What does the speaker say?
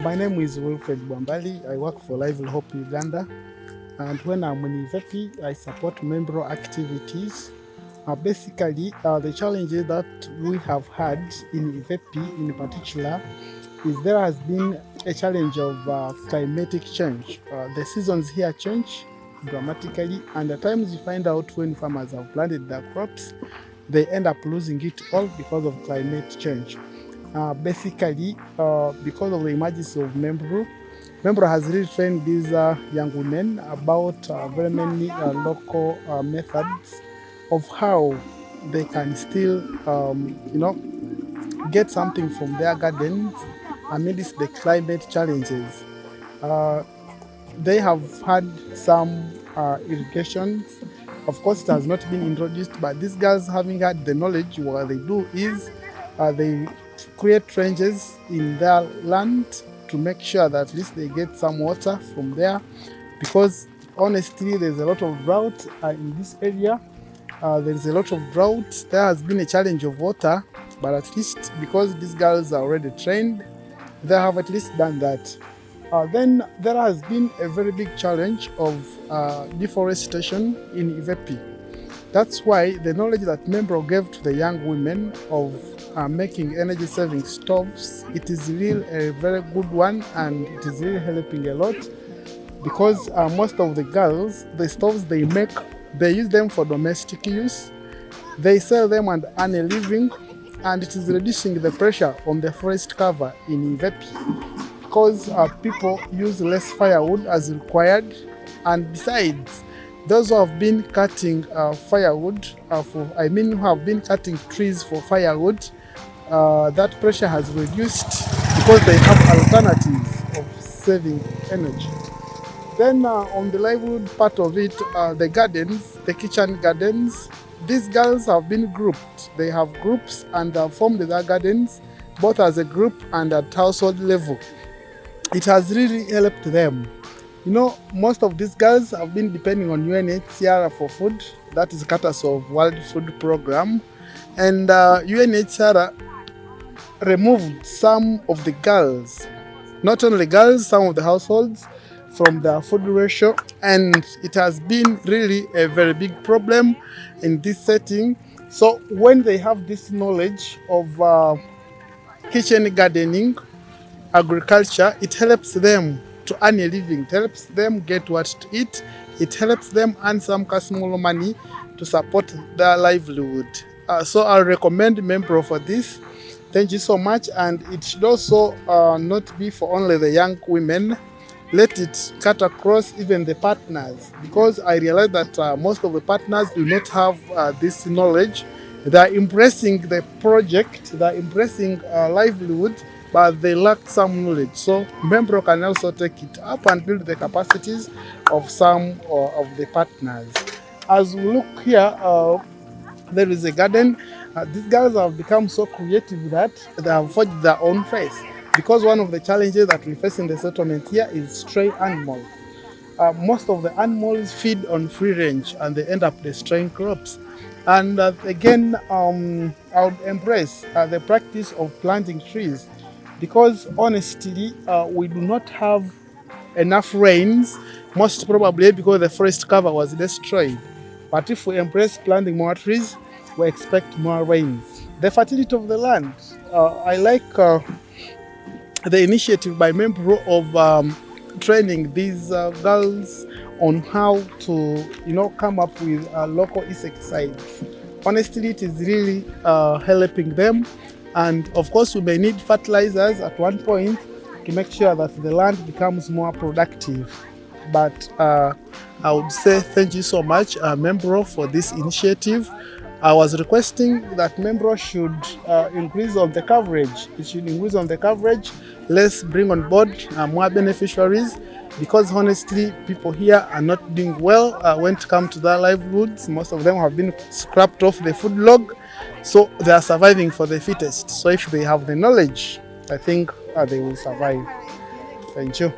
My name is Wilfred Bwambali. I work for Livelihood Uganda, and when I'm in Ivepi, I support member activities. Basically, the challenges that we have had in Ivepi in particular is there has been a challenge of climatic change. The seasons here change dramatically, and at times you find out when farmers have planted their crops, they end up losing it all because of climate change. Basically, because of the emergence of Membro has really trained these young women about very many local methods of how they can still, get something from their gardens amidst the climate challenges. Uh, they have had some irrigations. Of course, it has not been introduced, but these girls, having had the knowledge, what they do is they create trenches in their land to make sure that at least they get some water from there, because honestly, there's a lot of drought in this area. There is a lot of drought. There has been a challenge of water, but at least because these girls are already trained, they have at least done that. Then there has been a very big challenge of deforestation in Ivepi. That's why the knowledge that Membro gave to the young women of making energy saving stoves, it is really a very good one, and it is really helping a lot, because most of the girls, the stoves they make, they use them for domestic use. They sell them and earn a living, and it is reducing the pressure on the forest cover in Ivepi, because people use less firewood as required. And besides, those who have been cutting firewood, who have been cutting trees for firewood, that pressure has reduced because they have alternatives of saving energy. Then on the livelihood part of it, the gardens, the kitchen gardens, these girls have been grouped. They have groups and have formed their gardens, both as a group and at household level. It has really helped them. You know, most of these girls have been depending on UNHCR for food. That is courtesy of World Food Program. And UNHCR removed some of the girls, not only girls, some of the households from the food ratio. And it has been really a very big problem in this setting. So when they have this knowledge of kitchen gardening, agriculture, it helps them to earn a living. It helps them get what to eat. It helps them earn some small money to support their livelihood. So I recommend Membro for this. Thank you so much. And it should also not be for only the young women. Let it cut across even the partners, because I realize that most of the partners do not have this knowledge. They are embracing the project, they are embracing livelihood, but they lack some knowledge. So Membro can also take it up and build the capacities of some of the partners. As we look here, there is a garden. These girls have become so creative that they have forged their own face, because one of the challenges that we face in the settlement here is stray animals. Most of the animals feed on free range and they end up destroying crops. And again, I would embrace the practice of planting trees, because honestly, we do not have enough rains, most probably because the forest cover was destroyed. But if we embrace planting more trees, we expect more rains. The fertility of the land. I like the initiative by Membro of training these girls on how to, come up with local insecticides. Honestly, it is really helping them. And of course, we may need fertilizers at one point to make sure that the land becomes more productive. But I would say thank you so much, Membro, for this initiative. I was requesting that Membro should increase on the coverage. It should increase on the coverage. Let's bring on board more beneficiaries, because honestly, people here are not doing well when it comes to their livelihoods. Most of them have been scrapped off the food log, so they are surviving for the fittest. So if they have the knowledge, I think they will survive. Thank you.